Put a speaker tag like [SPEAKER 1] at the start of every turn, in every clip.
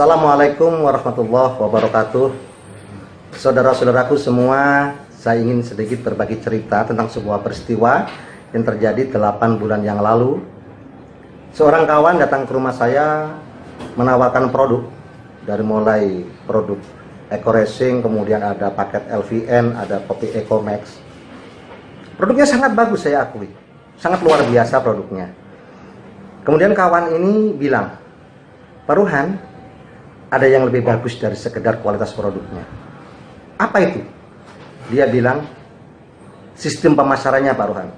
[SPEAKER 1] Assalamualaikum warahmatullahi wabarakatuh. Saudara-saudaraku semua, saya ingin sedikit berbagi cerita tentang sebuah peristiwa yang terjadi 8 bulan yang lalu. Seorang kawan datang ke rumah saya menawarkan produk, dari mulai produk Eco Racing, kemudian ada paket LVN, ada kopi Eco Max. Produknya sangat bagus, saya akui, sangat luar biasa produknya. Kemudian kawan ini bilang, Pak Ruhan, ada yang lebih bagus dari sekedar kualitas produknya. Apa itu? Dia bilang, sistem pemasarannya Pak Ruhan.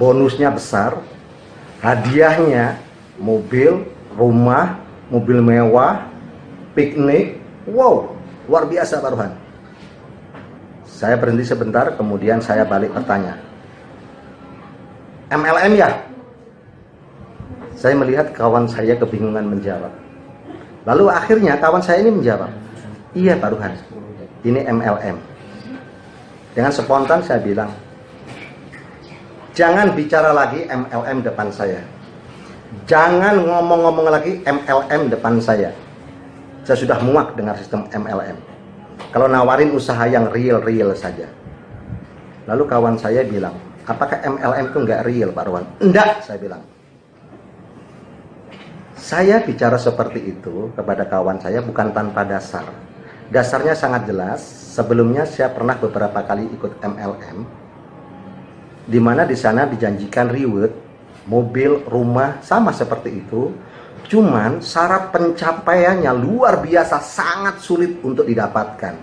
[SPEAKER 1] Bonusnya besar, hadiahnya mobil, rumah, mobil mewah, piknik. Wow, luar biasa Pak Ruhan. Saya berhenti sebentar, kemudian saya balik bertanya, MLM ya? Saya melihat kawan saya kebingungan menjawab. Lalu akhirnya kawan saya ini menjawab, iya Pak Ruhan, ini MLM. Dengan spontan saya bilang, jangan bicara lagi MLM depan saya. Jangan ngomong-ngomong lagi MLM depan saya. Saya sudah muak dengan sistem MLM. Kalau nawarin usaha yang real-real saja. Lalu kawan saya bilang, apakah MLM itu nggak real Pak Ruhan? Enggak, saya bilang. Saya bicara seperti itu kepada kawan saya bukan tanpa dasar. Dasarnya sangat jelas. Sebelumnya saya pernah beberapa kali ikut MLM, di mana di sana dijanjikan reward, mobil, rumah, sama seperti itu. Cuman syarat pencapaiannya luar biasa, sangat sulit untuk didapatkan.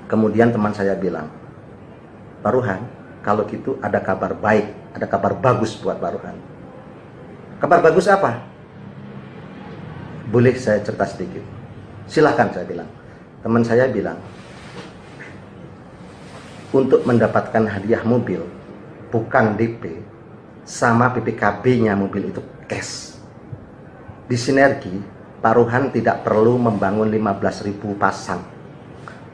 [SPEAKER 1] Kemudian teman saya bilang, Pak Ruhan, kalau gitu ada kabar baik, ada kabar bagus buat Pak Ruhan. Kabar bagus apa? Boleh saya cerita sedikit? Silahkan, saya bilang. Teman saya bilang, untuk mendapatkan hadiah mobil, bukan DP, sama PPKB-nya mobil itu cash. Di Sinergi, Pak Ruhan tidak perlu membangun 15.000 pasang.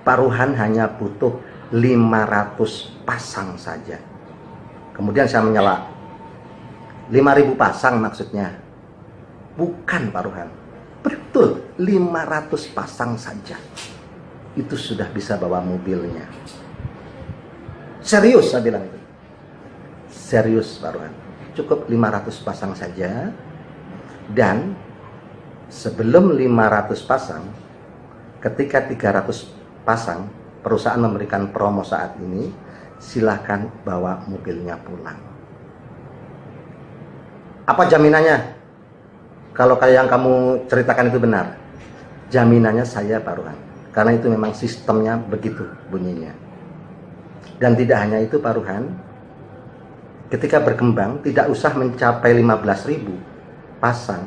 [SPEAKER 1] Pak Ruhan hanya butuh 500 pasang saja. Kemudian saya menyela, 5.000 pasang maksudnya? Bukan Pak Ruhan, betul 500 pasang saja, itu sudah bisa bawa mobilnya. Serius saya bilang itu. Serius Pak Ruhan, cukup 500 pasang saja. Dan sebelum 500 pasang, ketika 300 pasang, perusahaan memberikan promo saat ini, silahkan bawa mobilnya pulang. Apa jaminannya? Kalau kayak yang kamu ceritakan itu benar, jaminannya saya Pak Ruhan, karena itu memang sistemnya begitu bunyinya. Dan tidak hanya itu Pak Ruhan, ketika berkembang tidak usah mencapai 15.000 pasang,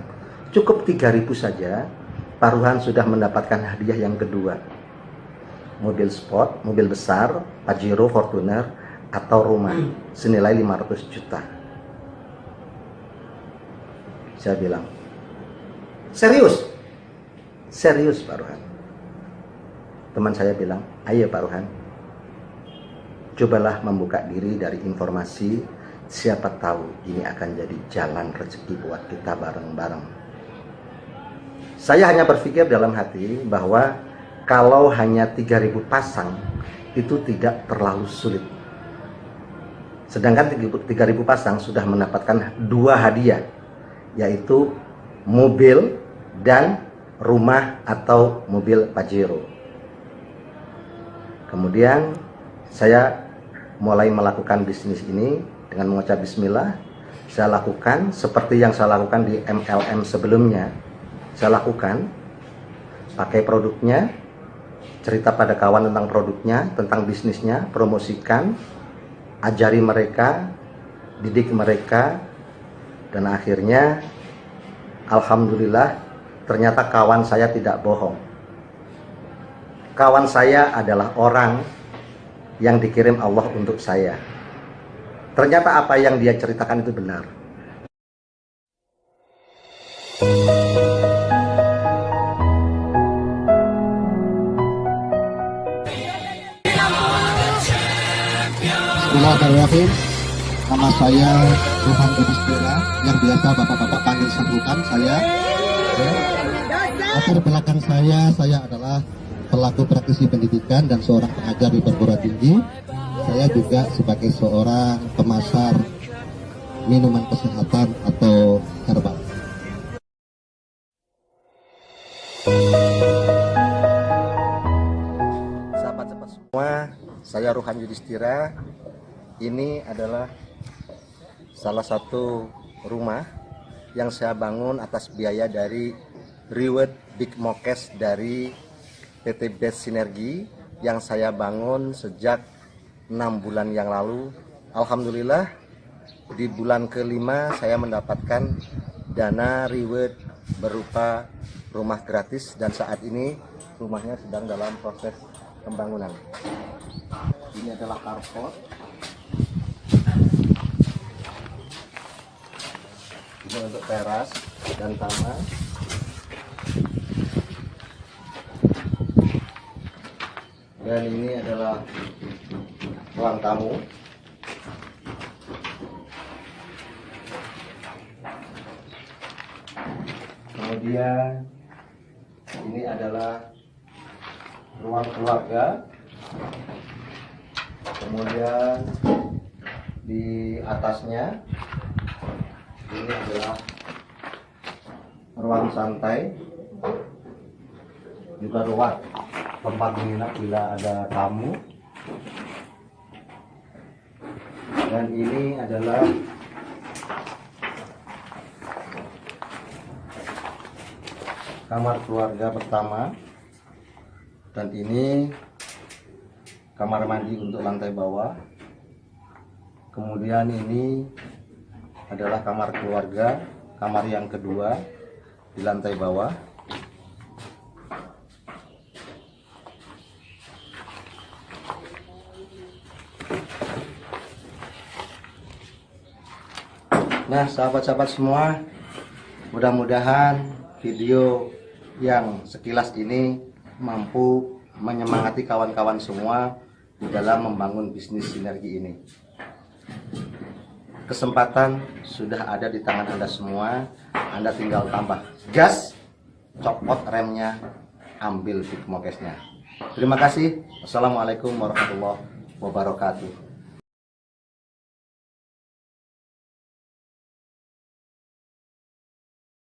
[SPEAKER 1] cukup 3.000 saja, Pak Ruhan sudah mendapatkan hadiah yang kedua. Mobil sport, mobil besar, Pajero, Fortuner, atau rumah senilai 500 juta. Saya bilang, serius? Serius Pak Ruhan. Teman saya bilang, ayo Pak Ruhan, cobalah membuka diri dari informasi, siapa tahu ini akan jadi jalan rezeki buat kita bareng-bareng. Saya hanya berpikir dalam hati bahwa kalau hanya 3.000 pasang itu tidak terlalu sulit. Sedangkan 3.000 pasang sudah mendapatkan 2 hadiah, yaitu mobil dan rumah atau mobil Pajero. Kemudian saya mulai melakukan bisnis ini dengan mengucap bismillah. Saya lakukan seperti yang saya lakukan di MLM sebelumnya. Saya lakukan, pakai produknya, cerita pada kawan tentang produknya, tentang bisnisnya, promosikan, ajari mereka, didik mereka, dan akhirnya alhamdulillah ternyata kawan saya tidak bohong. Kawan saya adalah orang yang dikirim Allah untuk saya. Ternyata apa yang dia ceritakan itu benar.
[SPEAKER 2] Bismillahirrahmanirrahim.
[SPEAKER 1] Nama saya Ruhan Yudhistira, yang biasa bapak-bapak panggil Sangrukan. Saya latar belakang saya adalah pelaku praktisi pendidikan dan seorang pengajar di perguruan tinggi. Saya juga sebagai seorang pemasar minuman kesehatan atau herbal. Sahabat-sahabat semua, saya Ruhan Yudhistira. Ini adalah salah satu rumah yang saya bangun atas biaya dari Reward Big Mokes dari PT Best Sinergi yang saya bangun sejak 6 bulan yang lalu. Alhamdulillah di bulan kelima saya mendapatkan dana reward berupa rumah gratis, dan saat ini rumahnya sedang dalam proses pembangunan. Ini adalah carport. Ini untuk teras dan taman. Dan ini adalah ruang tamu. Kemudian ini adalah ruang keluarga. Kemudian di atasnya ini adalah ruang santai, juga ruang tempat menginap bila ada tamu. Dan ini adalah kamar keluarga pertama, dan ini kamar mandi untuk lantai bawah. Kemudian ini adalah kamar keluarga, kamar yang kedua di lantai bawah. Nah, sahabat-sahabat semua, mudah-mudahan video yang sekilas ini mampu menyemangati kawan-kawan semua di dalam membangun bisnis sinergi ini. Kesempatan sudah ada di tangan Anda semua. Anda tinggal tambah gas, copot remnya, ambil Big Mokesnya. Terima kasih. Wassalamualaikum warahmatullahi wabarakatuh.